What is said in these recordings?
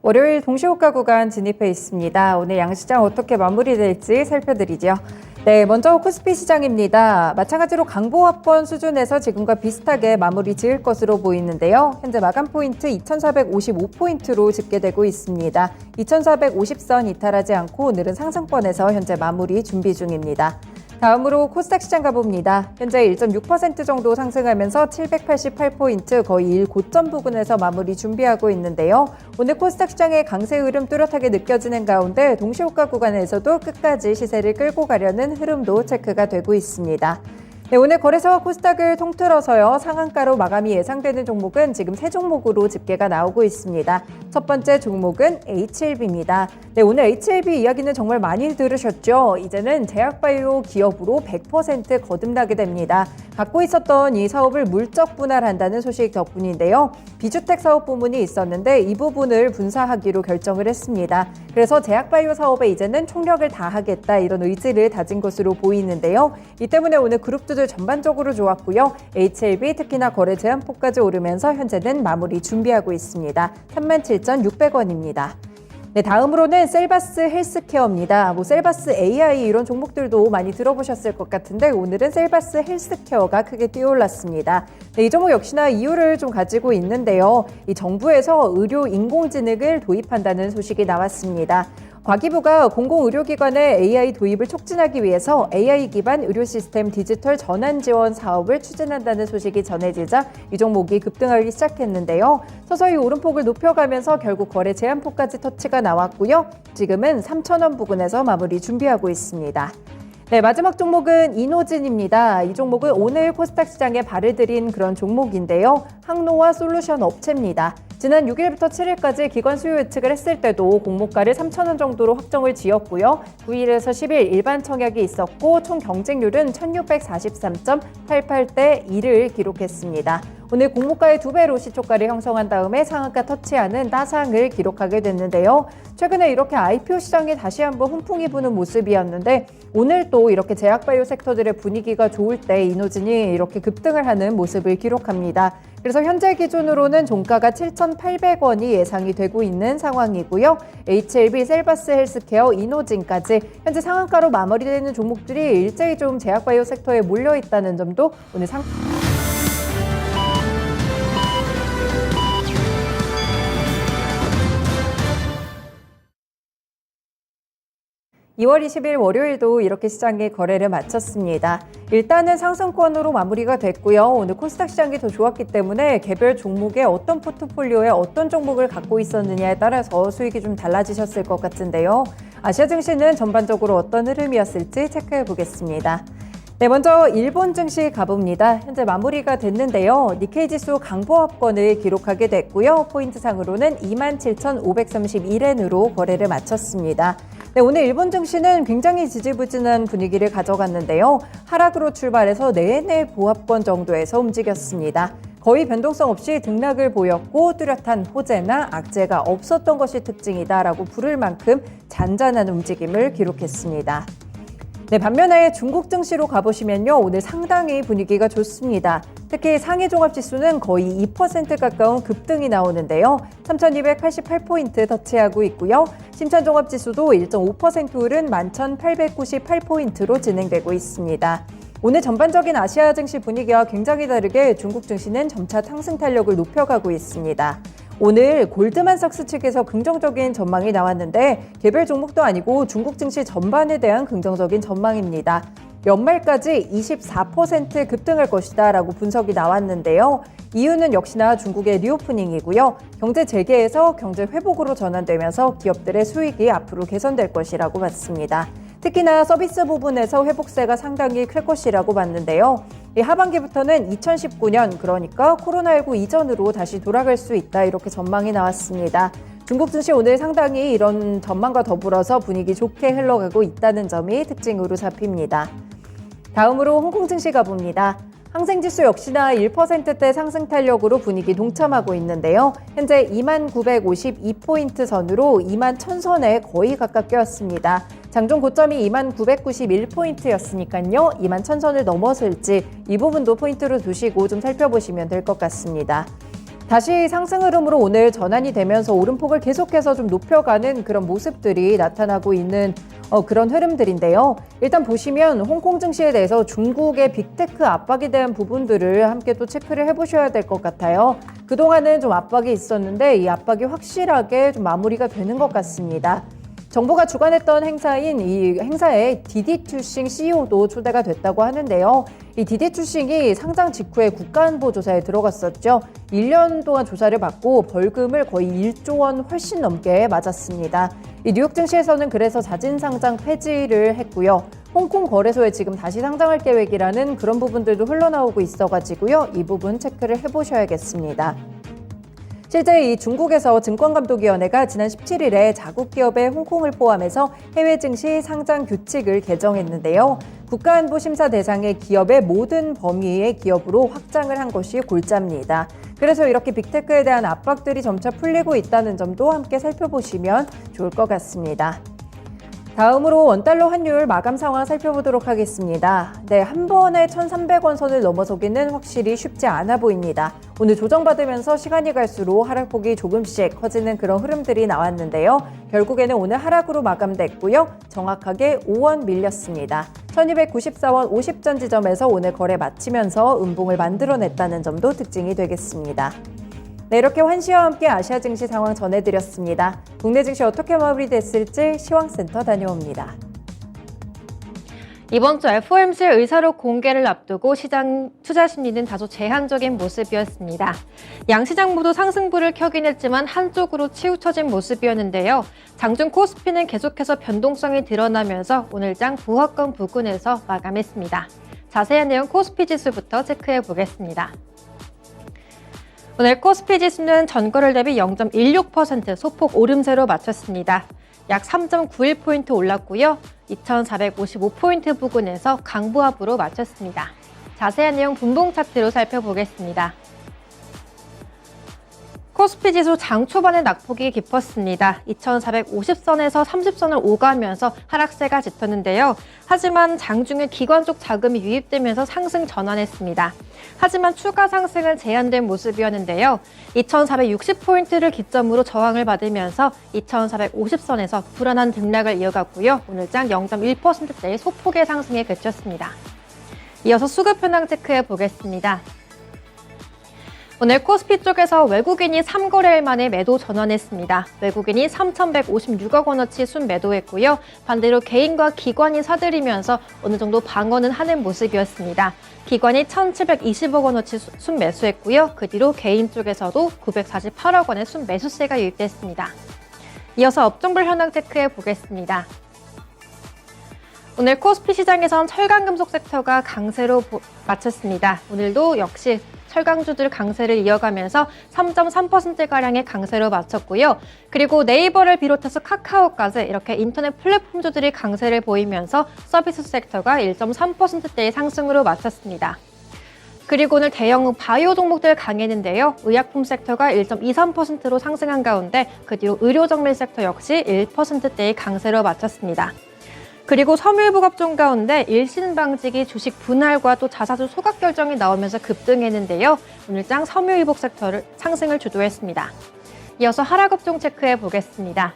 월요일 동시호가 구간 진입해 있습니다. 오늘 양시장 어떻게 마무리될지 살펴드리죠. 네, 먼저 코스피 시장입니다. 마찬가지로 강보합권 수준에서 지금과 비슷하게 마무리 지을 것으로 보이는데요. 현재 마감 포인트 2,455포인트로 집계되고 있습니다. 2,450선 이탈하지 않고 오늘은 상승권에서 현재 마무리 준비 중입니다. 다음으로 코스닥 시장 가봅니다. 현재 1.6% 정도 상승하면서 788포인트 거의 일고점 부근에서 마무리 준비하고 있는데요. 오늘 코스닥 시장의 강세 흐름 뚜렷하게 느껴지는 가운데 동시호가 구간에서도 끝까지 시세를 끌고 가려는 흐름도 체크가 되고 있습니다. 네, 오늘 거래소와 코스닥을 통틀어서요. 상한가로 마감이 예상되는 종목은 지금 세 종목으로 집계가 나오고 있습니다. 첫 번째 종목은 HLB입니다. 네, 오늘 HLB 이야기는 정말 많이 들으셨죠? 이제는 제약바이오 기업으로 100% 거듭나게 됩니다. 갖고 있었던 이 사업을 물적 분할한다는 소식 덕분인데요. 비주택 사업 부문이 있었는데 이 부분을 분사하기로 결정을 했습니다. 그래서 제약바이오 사업에 이제는 총력을 다하겠다 이런 의지를 다진 것으로 보이는데요. 이 때문에 오늘 그룹주들 전반적으로 좋았고요. HLB 특히나 거래 제한폭까지 오르면서 현재는 마무리 준비하고 있습니다. 37,600원입니다. 네, 다음으로는 셀바스 헬스케어입니다. 셀바스 AI 이런 종목들도 많이 들어보셨을 것 같은데 오늘은 셀바스 헬스케어가 크게 뛰어올랐습니다. 네, 이 종목 역시나 이유를 좀 가지고 있는데요. 이 정부에서 의료 인공지능을 도입한다는 소식이 나왔습니다. 과기부가 공공의료기관의 AI 도입을 촉진하기 위해서 AI 기반 의료 시스템 디지털 전환 지원 사업을 추진한다는 소식이 전해지자 이 종목이 급등하기 시작했는데요. 서서히 오름폭을 높여가면서 결국 거래 제한폭까지 터치가 나왔고요. 지금은 3,000원 부근에서 마무리 준비하고 있습니다. 네, 마지막 종목은 이노진입니다. 이 종목은 오늘 코스닥 시장에 발을 들인 그런 종목인데요. 항로화 솔루션 업체입니다. 지난 6일부터 7일까지 기관 수요 예측을 했을 때도 공모가를 3,000원 정도로 확정을 지었고요. 9일에서 10일 일반 청약이 있었고 총 경쟁률은 1,643.88대 1을 기록했습니다. 오늘 공모가의 2배로 시초가를 형성한 다음에 상한가 터치하는 따상을 기록하게 됐는데요. 최근에 이렇게 IPO 시장에 다시 한번 훈풍이 부는 모습이었는데 오늘 또 이렇게 제약바이오 섹터들의 분위기가 좋을 때 이노진이 이렇게 급등을 하는 모습을 기록합니다. 그래서 현재 기준으로는 종가가 7,800원이 예상이 되고 있는 상황이고요. HLB, 셀바스 헬스케어, 이노진까지 현재 상한가로 마무리되는 종목들이 일제히 좀 제약바이오 섹터에 몰려있다는 점도 오늘 2월 20일 월요일도 이렇게 시장의 거래를 마쳤습니다. 일단은 상승권으로 마무리가 됐고요. 오늘 코스닥 시장이 더 좋았기 때문에 개별 종목의 어떤 포트폴리오에 어떤 종목을 갖고 있었느냐에 따라서 수익이 좀 달라지셨을 것 같은데요. 아시아 증시는 전반적으로 어떤 흐름이었을지 체크해 보겠습니다. 네, 먼저 일본 증시 가봅니다. 현재 마무리가 됐는데요. 니케이 지수 강보합권을 기록하게 됐고요. 포인트상으로는 27,531엔으로 거래를 마쳤습니다. 네, 오늘 일본 증시는 굉장히 지지부진한 분위기를 가져갔는데요. 하락으로 출발해서 내내 보합권 정도에서 움직였습니다. 거의 변동성 없이 등락을 보였고 뚜렷한 호재나 악재가 없었던 것이 특징이다라고 부를 만큼 잔잔한 움직임을 기록했습니다. 네, 반면에 중국 증시로 가보시면요. 오늘 상당히 분위기가 좋습니다. 특히 상해 종합지수는 거의 2% 가까운 급등이 나오는데요. 3,288포인트 터치하고 있고요. 심찬 종합지수도 1.5% 오른 11,898포인트로 진행되고 있습니다. 오늘 전반적인 아시아 증시 분위기와 굉장히 다르게 중국 증시는 점차 상승 탄력을 높여가고 있습니다. 오늘 골드만삭스 측에서 긍정적인 전망이 나왔는데 개별 종목도 아니고 중국 증시 전반에 대한 긍정적인 전망입니다. 연말까지 24% 급등할 것이다 라고 분석이 나왔는데요. 이유는 역시나 중국의 리오프닝이고요. 경제 재개에서 경제 회복으로 전환되면서 기업들의 수익이 앞으로 개선될 것이라고 봤습니다. 특히나 서비스 부분에서 회복세가 상당히 클 것이라고 봤는데요. 하반기부터는 2019년 그러니까 코로나19 이전으로 다시 돌아갈 수 있다 이렇게 전망이 나왔습니다. 중국 증시 오늘 상당히 이런 전망과 더불어서 분위기 좋게 흘러가고 있다는 점이 특징으로 잡힙니다. 다음으로 홍콩 증시 가봅니다. 항생지수 역시나 1%대 상승 탄력으로 분위기 동참하고 있는데요. 현재 2952포인트 선으로 21,000선에 거의 가깝게 왔습니다. 장중 고점이 2991포인트였으니까요. 21,000선을 넘어설지 이 부분도 포인트로 두시고 좀 살펴보시면 될 것 같습니다. 다시 상승 흐름으로 오늘 전환이 되면서 오름폭을 계속해서 좀 높여가는 그런 모습들이 나타나고 있는 그런 흐름들인데요. 일단 보시면 홍콩 증시에 대해서 중국의 빅테크 압박에 대한 부분들을 함께 또 체크를 해보셔야 될 것 같아요. 그동안은 좀 압박이 있었는데 이 압박이 확실하게 좀 마무리가 되는 것 같습니다. 정부가 주관했던 행사인 이 행사에 디디투싱 CEO도 초대가 됐다고 하는데요. 이 디디투싱이 상장 직후에 국가안보 조사에 들어갔었죠. 1년 동안 조사를 받고 벌금을 거의 1조 원 훨씬 넘게 맞았습니다. 이 뉴욕 증시에서는 그래서 자진 상장 폐지를 했고요. 홍콩 거래소에 지금 다시 상장할 계획이라는 그런 부분들도 흘러나오고 있어가지고요. 이 부분 체크를 해보셔야겠습니다. 실제 이 중국에서 증권감독위원회가 지난 17일에 자국 기업의 홍콩을 포함해서 해외 증시 상장 규칙을 개정했는데요. 국가안보심사 대상의 기업의 모든 범위의 기업으로 확장을 한 것이 골자입니다. 그래서 이렇게 빅테크에 대한 압박들이 점차 풀리고 있다는 점도 함께 살펴보시면 좋을 것 같습니다. 다음으로 원달러 환율 마감 상황 살펴보도록 하겠습니다. 네, 한 번에 1,300원 선을 넘어서기는 확실히 쉽지 않아 보입니다. 오늘 조정받으면서 시간이 갈수록 하락폭이 조금씩 커지는 그런 흐름들이 나왔는데요. 결국에는 오늘 하락으로 마감됐고요. 정확하게 5원 밀렸습니다. 1294원 50전 지점에서 오늘 거래 마치면서 음봉을 만들어냈다는 점도 특징이 되겠습니다. 네, 이렇게 환시와 함께 아시아 증시 상황 전해드렸습니다. 국내 증시 어떻게 마무리됐을지 시황센터 다녀옵니다. 이번 주 FOMC 의사록 공개를 앞두고 시장 투자 심리는 다소 제한적인 모습이었습니다. 양시장 모두 상승부를 켜긴 했지만 한쪽으로 치우쳐진 모습이었는데요. 장중 코스피는 계속해서 변동성이 드러나면서 오늘 장 부하권 부근에서 마감했습니다. 자세한 내용 코스피 지수부터 체크해 보겠습니다. 오늘 코스피 지수는 전거래 대비 0.16% 소폭 오름세로 마쳤습니다. 약 3.91포인트 올랐고요. 2,455포인트 부근에서 강보합으로 마쳤습니다. 자세한 내용 분봉 차트로 살펴보겠습니다. 코스피 지수 장 초반에 낙폭이 깊었습니다. 2,450선에서 30선을 오가면서 하락세가 짙었는데요. 하지만 장중에 기관 쪽 자금이 유입되면서 상승 전환했습니다. 하지만 추가 상승은 제한된 모습이었는데요. 2,460포인트를 기점으로 저항을 받으면서 2,450선에서 불안한 등락을 이어갔고요. 오늘 장 0.1%대의 소폭의 상승에 그쳤습니다. 이어서 수급 현황 체크해 보겠습니다. 오늘 코스피 쪽에서 외국인이 3거래일 만에 매도 전환했습니다. 외국인이 3,156억 원어치 순매도했고요. 반대로 개인과 기관이 사들이면서 어느 정도 방어는 하는 모습이었습니다. 기관이 1,720억 원어치 순매수했고요. 그 뒤로 개인 쪽에서도 948억 원의 순매수세가 유입됐습니다. 이어서 업종별 현황 체크해 보겠습니다. 오늘 코스피 시장에선 철강금속 섹터가 강세로 마쳤습니다. 오늘도 역시 철강주들 강세를 이어가면서 3.3%가량의 강세로 마쳤고요. 그리고 네이버를 비롯해서 카카오까지 이렇게 인터넷 플랫폼주들이 강세를 보이면서 서비스 섹터가 1.3%대의 상승으로 마쳤습니다. 그리고 오늘 대형 바이오 종목들 강했는데요. 의약품 섹터가 1.23%로 상승한 가운데 그 뒤로 의료정밀 섹터 역시 1%대의 강세로 마쳤습니다. 그리고 섬유유복 업종 가운데 일신방직이 주식 분할과 또 자사주 소각 결정이 나오면서 급등했는데요. 오늘 장 섬유유복 섹터를 상승을 주도했습니다. 이어서 하락 업종 체크해 보겠습니다.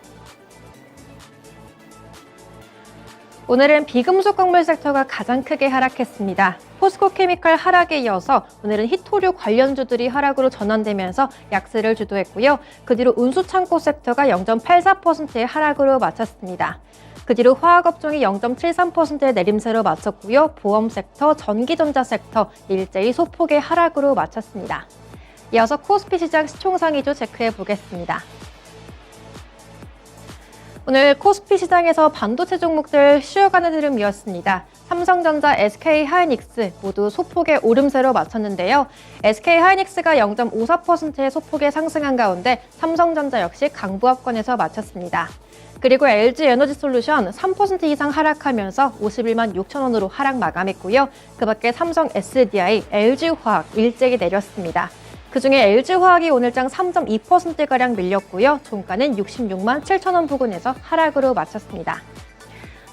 오늘은 비금속 광물 섹터가 가장 크게 하락했습니다. 포스코케미칼 하락에 이어서 오늘은 히토류 관련주들이 하락으로 전환되면서 약세를 주도했고요. 그 뒤로 운수창고 섹터가 0.84%의 하락으로 마쳤습니다. 그 뒤로 화학업종이 0.73%의 내림세로 마쳤고요. 보험 섹터, 전기전자 섹터 일제히 소폭의 하락으로 마쳤습니다. 이어서 코스피 시장 시총상위주 체크해 보겠습니다. 오늘 코스피 시장에서 반도체 종목들 쉬어가는 흐름이었습니다. 삼성전자, SK하이닉스 모두 소폭의 오름세로 마쳤는데요. SK하이닉스가 0.54%의 소폭에 상승한 가운데 삼성전자 역시 강보합권에서 마쳤습니다. 그리고 LG에너지솔루션 3% 이상 하락하면서 51만 6천 원으로 하락 마감했고요. 그 밖에 삼성 SDI, LG화학 일제히 내렸습니다. 그중에 LG화학이 오늘장 3.2%가량 밀렸고요. 종가는 66만 7천 원 부근에서 하락으로 마쳤습니다.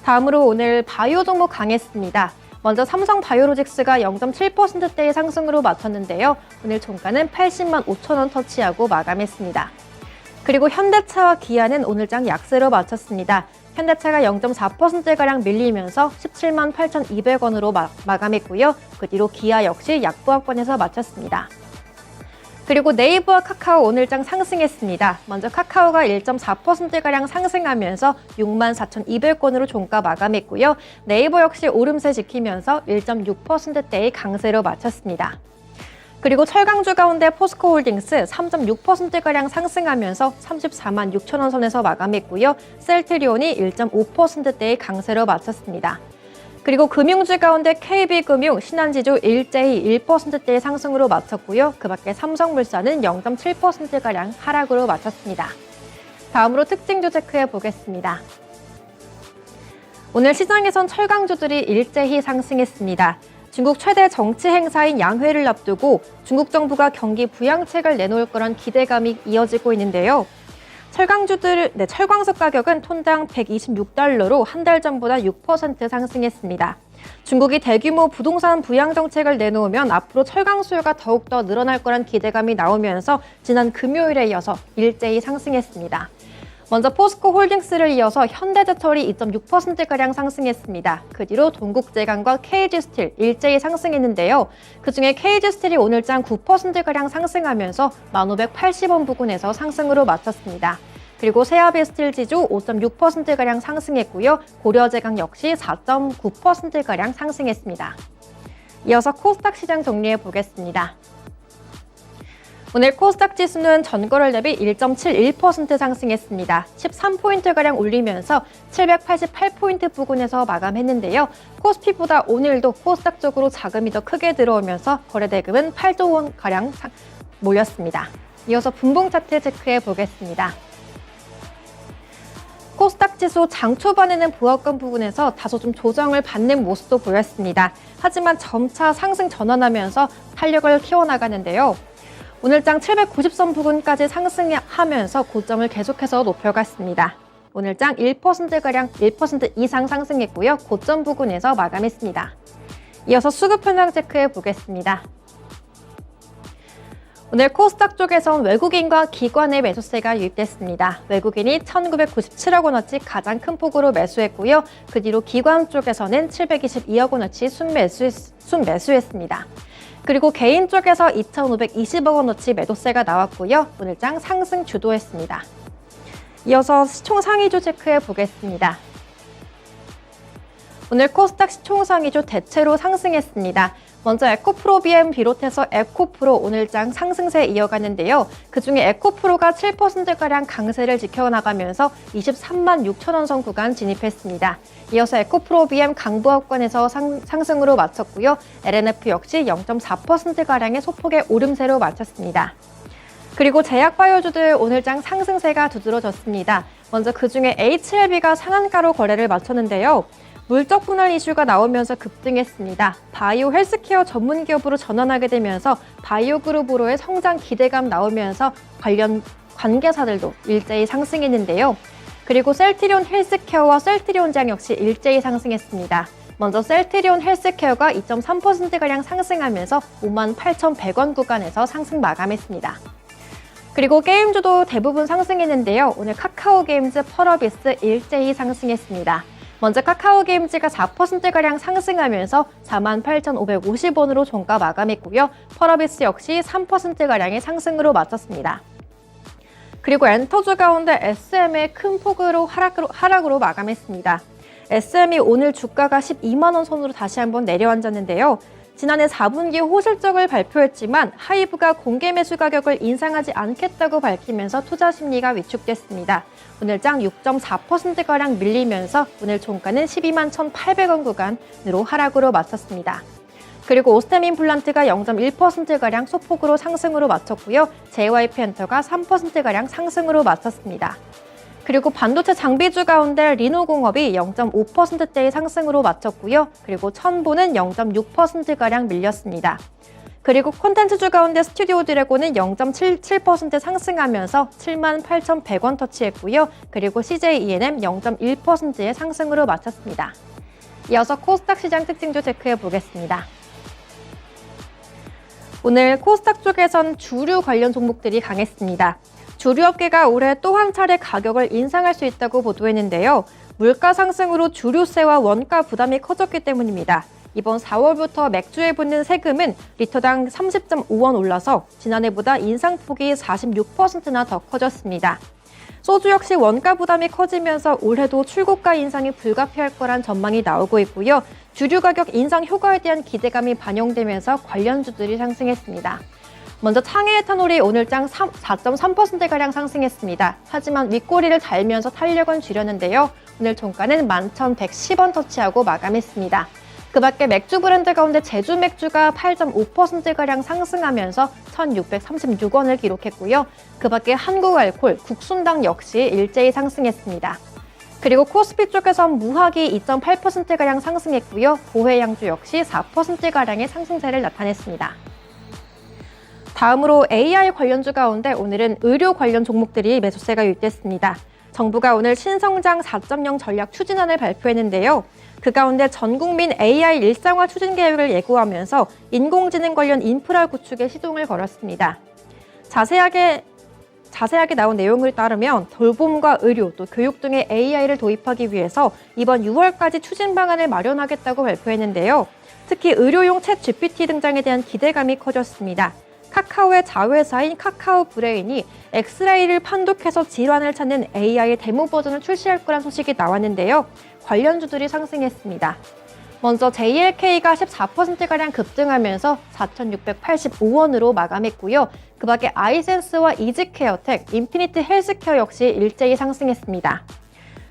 다음으로 오늘 바이오 종목 강했습니다. 먼저 삼성바이오로직스가 0.7%대의 상승으로 마쳤는데요. 오늘 종가는 80만 5천 원 터치하고 마감했습니다. 그리고 현대차와 기아는 오늘장 약세로 마쳤습니다. 현대차가 0.4%가량 밀리면서 17만 8,200원으로 마감했고요. 그 뒤로 기아 역시 약보합권에서 마쳤습니다. 그리고 네이버와 카카오 오늘장 상승했습니다. 먼저 카카오가 1.4%가량 상승하면서 6만 4,200원으로 종가 마감했고요. 네이버 역시 오름세 지키면서 1.6%대의 강세로 마쳤습니다. 그리고 철강주 가운데 포스코홀딩스 3.6%가량 상승하면서 34만 6천 원 선에서 마감했고요. 셀트리온이 1.5%대의 강세로 마쳤습니다. 그리고 금융주 가운데 KB금융, 신한지주 일제히 1%대의 상승으로 마쳤고요. 그 밖에 삼성물산은 0.7%가량 하락으로 마쳤습니다. 다음으로 특징주 체크해 보겠습니다. 오늘 시장에선 철강주들이 일제히 상승했습니다. 중국 최대 정치 행사인 양회를 앞두고 중국 정부가 경기 부양책을 내놓을 거란 기대감이 이어지고 있는데요. 철광석 가격은 톤당 126달러로 한 달 전보다 6% 상승했습니다. 중국이 대규모 부동산 부양 정책을 내놓으면 앞으로 철강 수요가 더욱더 늘어날 거란 기대감이 나오면서 지난 금요일에 이어서 일제히 상승했습니다. 먼저 포스코홀딩스를 이어서 현대제철이 2.6%가량 상승했습니다. 그 뒤로 동국제강과 KG스틸 일제히 상승했는데요. 그중에 KG스틸이 오늘장 9%가량 상승하면서 1,580원 부근에서 상승으로 마쳤습니다. 그리고 세아베스틸지주 5.6%가량 상승했고요. 고려제강 역시 4.9%가량 상승했습니다. 이어서 코스닥 시장 정리해 보겠습니다. 오늘 코스닥 지수는 전거래 대비 1.71% 상승했습니다. 13포인트가량 올리면서 788포인트 부근에서 마감했는데요. 코스피보다 오늘도 코스닥 쪽으로 자금이 더 크게 들어오면서 거래대금은 8조 원가량 몰렸습니다. 이어서 분봉 차트 체크해 보겠습니다. 코스닥 지수 장 초반에는 보합권 부분에서 다소 좀 조정을 받는 모습도 보였습니다. 하지만 점차 상승 전환하면서 탄력을 키워나가는데요. 오늘장 790선 부근까지 상승하면서 고점을 계속해서 높여갔습니다. 오늘장 1%가량 1% 이상 상승했고요. 고점 부근에서 마감했습니다. 이어서 수급 현황 체크해 보겠습니다. 오늘 코스닥 쪽에선 외국인과 기관의 매수세가 유입됐습니다. 외국인이 1,997억 원어치 가장 큰 폭으로 매수했고요. 그 뒤로 기관 쪽에서는 722억 원어치 순매수했습니다. 그리고 개인 쪽에서 2,520억 원어치 매도세가 나왔고요. 오늘장 상승 주도했습니다. 이어서 시총 상위주 체크해 보겠습니다. 오늘 코스닥 시총 상위주 대체로 상승했습니다. 먼저 에코프로비엠 비롯해서 에코프로 오늘장 상승세 이어가는데요. 그중에 에코프로가 7%가량 강세를 지켜나가면서 23만 6천 원 선 구간 진입했습니다. 이어서 에코프로비엠 강보합권에서 상승으로 마쳤고요. LNF 역시 0.4%가량의 소폭의 오름세로 마쳤습니다. 그리고 제약바이오주들 오늘장 상승세가 두드러졌습니다. 먼저 그중에 HLB가 상한가로 거래를 마쳤는데요. 물적 분할 이슈가 나오면서 급등했습니다. 바이오 헬스케어 전문 기업으로 전환하게 되면서 바이오 그룹으로의 성장 기대감 나오면서 관련 관계사들도 일제히 상승했는데요. 그리고 셀트리온 헬스케어와 셀트리온장 역시 일제히 상승했습니다. 먼저 셀트리온 헬스케어가 2.3%가량 상승하면서 58,100원 구간에서 상승 마감했습니다. 그리고 게임주도 대부분 상승했는데요. 오늘 카카오게임즈, 펄어비스 일제히 상승했습니다. 먼저 카카오게임즈가 4%가량 상승하면서 48,550원으로 종가 마감했고요. 펄어비스 역시 3%가량의 상승으로 마쳤습니다. 그리고 엔터주 가운데 SM의 큰 폭으로 하락으로 마감했습니다. SM이 오늘 주가가 12만 원 선으로 다시 한번 내려앉았는데요. 지난해 4분기 호실적을 발표했지만 하이브가 공개 매수 가격을 인상하지 않겠다고 밝히면서 투자 심리가 위축됐습니다. 오늘장 6.4%가량 밀리면서 오늘 종가는 12만 1,800원 구간으로 하락으로 마쳤습니다. 그리고 오스템 임플란트가 0.1%가량 소폭으로 상승으로 마쳤고요. JYP엔터가 3%가량 상승으로 마쳤습니다. 그리고 반도체 장비주 가운데 리노공업이 0.5%대의 상승으로 마쳤고요. 그리고 천보는 0.6%가량 밀렸습니다. 그리고 콘텐츠주 가운데 스튜디오 드래곤은 0.77% 상승하면서 78,100원 터치했고요. 그리고 CJ E&M 0.1%의 상승으로 마쳤습니다. 이어서 코스닥 시장 특징도 체크해 보겠습니다. 오늘 코스닥 쪽에선 주류 관련 종목들이 강했습니다. 주류업계가 올해 또 한 차례 가격을 인상할 수 있다고 보도했는데요. 물가 상승으로 주류세와 원가 부담이 커졌기 때문입니다. 이번 4월부터 맥주에 붙는 세금은 리터당 30.5원 올라서 지난해보다 인상폭이 46%나 더 커졌습니다. 소주 역시 원가 부담이 커지면서 올해도 출고가 인상이 불가피할 거란 전망이 나오고 있고요. 주류 가격 인상 효과에 대한 기대감이 반영되면서 관련주들이 상승했습니다. 먼저 창해 에탄올이 오늘장 4.3%가량 상승했습니다. 하지만 윗꼬리를 달면서 탄력은 줄였는데요. 오늘 종가는 11,110원 터치하고 마감했습니다. 그 밖에 맥주 브랜드 가운데 제주 맥주가 8.5%가량 상승하면서 1,636원을 기록했고요. 그 밖에 한국 알콜, 국순당 역시 일제히 상승했습니다. 그리고 코스피 쪽에선 무화기 2.8%가량 상승했고요. 보혜양주 역시 4%가량의 상승세를 나타냈습니다. 다음으로 AI 관련주 가운데 오늘은 의료 관련 종목들이 매수세가 유입됐습니다. 정부가 오늘 신성장 4.0 전략 추진안을 발표했는데요. 그 가운데 전국민 AI 일상화 추진 계획을 예고하면서 인공지능 관련 인프라 구축에 시동을 걸었습니다. 자세하게 나온 내용을 따르면 돌봄과 의료 또 교육 등의 AI를 도입하기 위해서 이번 6월까지 추진 방안을 마련하겠다고 발표했는데요. 특히 의료용 챗 GPT 등장에 대한 기대감이 커졌습니다. 카카오의 자회사인 카카오 브레인이 엑스레이를 판독해서 질환을 찾는 AI 데모 버전을 출시할 거란 소식이 나왔는데요. 관련주들이 상승했습니다. 먼저 JLK가 14%가량 급등하면서 4,685원으로 마감했고요. 그 밖에 아이센스와 이지케어텍, 인피니트 헬스케어 역시 일제히 상승했습니다.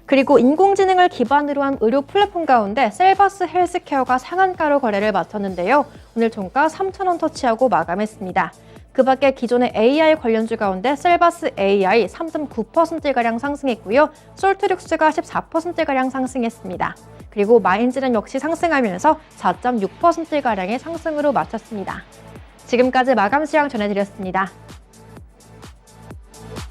그리고 인공지능을 기반으로 한 의료 플랫폼 가운데 셀바스 헬스케어가 상한가로 거래를 마쳤는데요. 오늘 종가 3,000원 터치하고 마감했습니다. 그 밖에 기존의 AI 관련주 가운데 셀바스 AI 3.9%가량 상승했고요. 솔트룩스가 14%가량 상승했습니다. 그리고 마인즈는 역시 상승하면서 4.6%가량의 상승으로 마쳤습니다. 지금까지 마감 시황 전해드렸습니다.